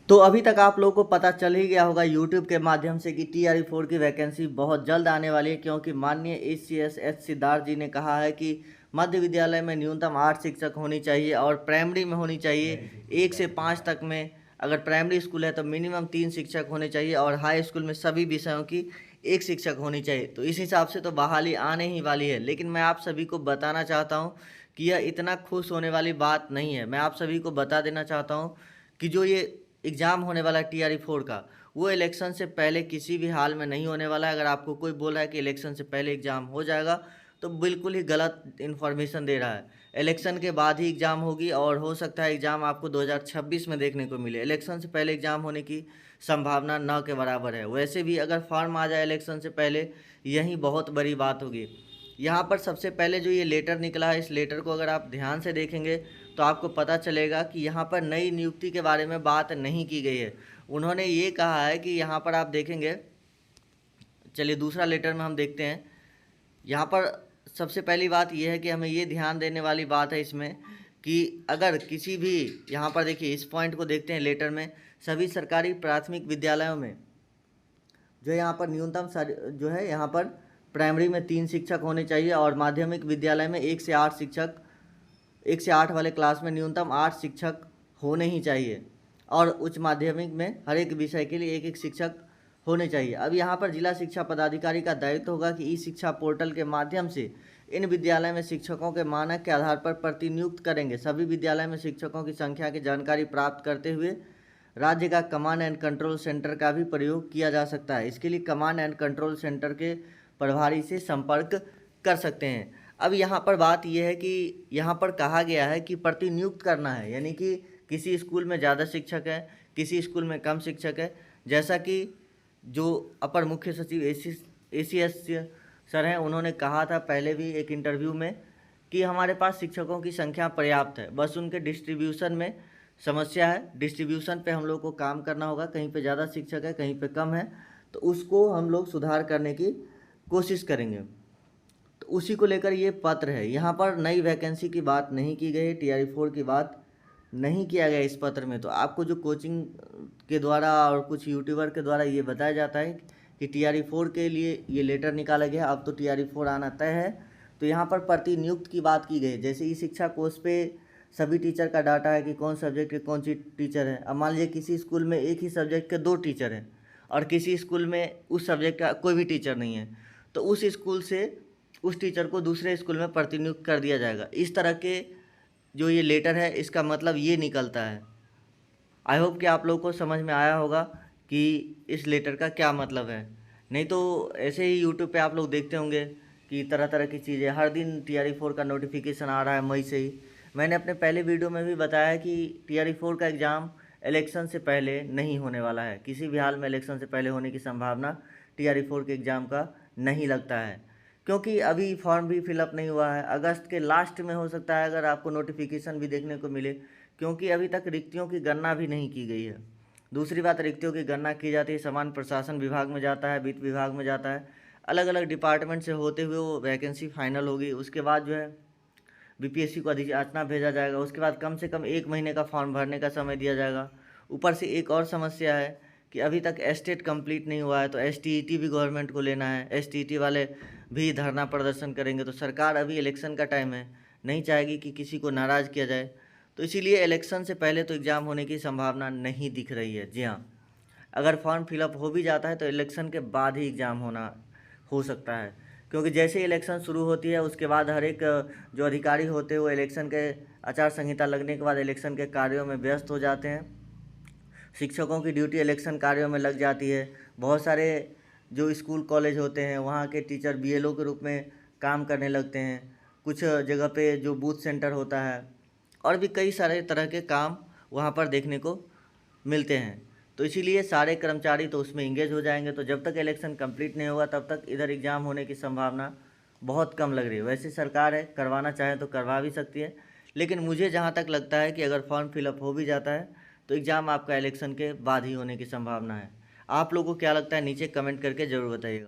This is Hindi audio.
तो अभी तक आप लोगों को पता चल ही गया होगा यूट्यूब के माध्यम से कि TRE 4 की वैकेंसी बहुत जल्द आने वाली है, क्योंकि माननीय ACS H सिद्धार्थ जी ने कहा है कि मध्य विद्यालय में न्यूनतम 8 शिक्षक होनी चाहिए और प्राइमरी में होनी चाहिए 1 से 5 तक में। अगर प्राइमरी स्कूल है तो मिनिमम 3 शिक्षक होने चाहिए और हाई स्कूल में सभी विषयों की 1 शिक्षक होनी चाहिए। तो इस हिसाब से तो बहाली आने ही वाली है, लेकिन मैं आप सभी को बताना चाहता हूँ कि यह इतना खुश होने वाली बात नहीं है। मैं आप सभी को बता देना चाहता हूँ कि जो ये एग्ज़ाम होने वाला है TRE 4 का, वो इलेक्शन से पहले किसी भी हाल में नहीं होने वाला है। अगर आपको कोई बोल रहा है कि इलेक्शन से पहले एग्ज़ाम हो जाएगा तो बिल्कुल ही गलत इन्फॉर्मेशन दे रहा है। इलेक्शन के बाद ही एग्ज़ाम होगी और हो सकता है एग्ज़ाम आपको 2026 में देखने को मिले। इलेक्शन से पहले एग्ज़ाम होने की संभावना न के बराबर है। वैसे भी अगर फॉर्म आ जाए इलेक्शन से पहले, यही बहुत बड़ी बात होगी। यहाँ पर सबसे पहले जो ये लेटर निकला है, इस लेटर को अगर आप ध्यान से देखेंगे तो आपको पता चलेगा कि यहाँ पर नई नियुक्ति के बारे में बात नहीं की गई है। उन्होंने ये कहा है कि यहाँ पर आप देखेंगे, चलिए दूसरा लेटर में हम देखते हैं। यहाँ पर सबसे पहली बात यह है कि हमें ये ध्यान देने वाली बात है इसमें कि अगर किसी भी, यहाँ पर देखिए इस पॉइंट को देखते हैं लेटर में, सभी सरकारी प्राथमिक विद्यालयों में जो यहाँ पर न्यूनतम जो है यहाँ पर प्राइमरी में 3 शिक्षक होने चाहिए और माध्यमिक विद्यालय में 1 से 8 शिक्षक, 1 से 8 वाले क्लास में न्यूनतम 8 शिक्षक होने ही चाहिए और उच्च माध्यमिक में हर एक विषय के लिए 1-1 शिक्षक होने चाहिए। अब यहाँ पर जिला शिक्षा पदाधिकारी का दायित्व होगा कि ई-शिक्षा पोर्टल के माध्यम से इन विद्यालय में शिक्षकों के मानक के आधार पर प्रतिनियुक्त करेंगे। सभी विद्यालय में शिक्षकों की संख्या की जानकारी प्राप्त करते हुए राज्य का कमांड एंड कंट्रोल सेंटर का भी प्रयोग किया जा सकता है। इसके लिए कमांड एंड कंट्रोल सेंटर के प्रभारी से संपर्क कर सकते हैं। अब यहाँ पर बात यह है कि यहाँ पर कहा गया है कि प्रतिनियुक्त करना है, यानी कि किसी स्कूल में ज़्यादा शिक्षक है, किसी स्कूल में कम शिक्षक है। जैसा कि जो अपर मुख्य सचिव ACS सर हैं, उन्होंने कहा था पहले भी एक इंटरव्यू में कि हमारे पास शिक्षकों की संख्या पर्याप्त है, बस उनके डिस्ट्रीब्यूशन में समस्या है। डिस्ट्रीब्यूशन पे हम लोग को काम करना होगा, कहीं पे ज़्यादा शिक्षक है कहीं पे कम है, तो उसको हम लोग सुधार करने की कोशिश करेंगे। तो उसी को लेकर ये पत्र है। यहाँ पर नई वैकेंसी की बात नहीं की गई, TRE 4 की बात नहीं किया गया इस पत्र में। तो आपको जो कोचिंग के द्वारा और कुछ यूट्यूबर के द्वारा ये बताया जाता है कि TRE 4 के लिए ये लेटर निकाला गया, अब तो TRE 4 आना तय है। तो यहाँ पर प्रतिनियुक्त की बात की गई, जैसे ई शिक्षा कोष पे सभी टीचर का डाटा है कि कौन सब्जेक्ट के कौन सी टीचर है। अब मान लीजिए किसी स्कूल में एक ही सब्जेक्ट के 2 टीचर हैं और किसी स्कूल में उस सब्जेक्ट का कोई भी टीचर नहीं है, तो उस स्कूल से उस टीचर को दूसरे स्कूल में प्रतिनियुक्त कर दिया जाएगा। इस तरह के जो ये लेटर है इसका मतलब ये निकलता है। आई होप कि आप लोगों को समझ में आया होगा कि इस लेटर का क्या मतलब है। नहीं तो ऐसे ही यूट्यूब पे आप लोग देखते होंगे कि तरह तरह की चीज़ें, हर दिन TRE 4 का नोटिफिकेशन आ रहा है मई से ही। मैंने अपने पहले वीडियो में भी बताया कि TRE 4 का एग्ज़ाम इलेक्शन से पहले नहीं होने वाला है। किसी भी हाल में इलेक्शन से पहले होने की संभावना TRE 4 के एग्ज़ाम का नहीं लगता है, क्योंकि अभी फॉर्म भी फिलअप नहीं हुआ है। अगस्त के लास्ट में हो सकता है अगर आपको नोटिफिकेशन भी देखने को मिले, क्योंकि अभी तक रिक्तियों की गणना भी नहीं की गई है। दूसरी बात, रिक्तियों की गणना की जाती है, सामान्य प्रशासन विभाग में जाता है, वित्त विभाग में जाता है, अलग अलग डिपार्टमेंट से होते हुए वो वैकेंसी फाइनल होगी। उसके बाद जो है BPSC को अधियाचना भेजा जाएगा। उसके बाद कम से कम 1 महीने का फॉर्म भरने का समय दिया जाएगा। ऊपर से एक और समस्या है कि अभी तक एस्टेट कंप्लीट नहीं हुआ है, तो STET भी गवर्नमेंट को लेना है। STET वाले भी धरना प्रदर्शन करेंगे। तो सरकार, अभी इलेक्शन का टाइम है, नहीं चाहेगी कि किसी को नाराज़ किया जाए, तो इसीलिए इलेक्शन से पहले तो एग्ज़ाम होने की संभावना नहीं दिख रही है। जी हाँ, अगर फॉर्म फिलअप हो भी जाता है तो इलेक्शन के बाद ही एग्ज़ाम होना हो सकता है, क्योंकि जैसे ही इलेक्शन शुरू होती है उसके बाद हर एक जो अधिकारी होते हैं वो इलेक्शन के आचार संहिता लगने के बाद इलेक्शन के कार्यों में व्यस्त हो जाते हैं। शिक्षकों की ड्यूटी इलेक्शन कार्यों में लग जाती है। बहुत सारे जो स्कूल कॉलेज होते हैं वहाँ के टीचर BLO के रूप में काम करने लगते हैं। कुछ जगह पे जो बूथ सेंटर होता है और भी कई सारे तरह के काम वहाँ पर देखने को मिलते हैं। तो इसीलिए सारे कर्मचारी तो उसमें इंगेज हो जाएंगे। तो जब तक इलेक्शन कंप्लीट नहीं होगा तब तक इधर एग्ज़ाम होने की संभावना बहुत कम लग रही है। वैसे सरकार है, करवाना चाहे तो करवा भी सकती है, लेकिन मुझे जहाँ तक लगता है कि अगर फॉर्म फिलअप हो भी जाता है तो एग्ज़ाम आपका इलेक्शन के बाद ही होने की संभावना है। आप लोगों को क्या लगता है नीचे कमेंट करके ज़रूर बताइएगा।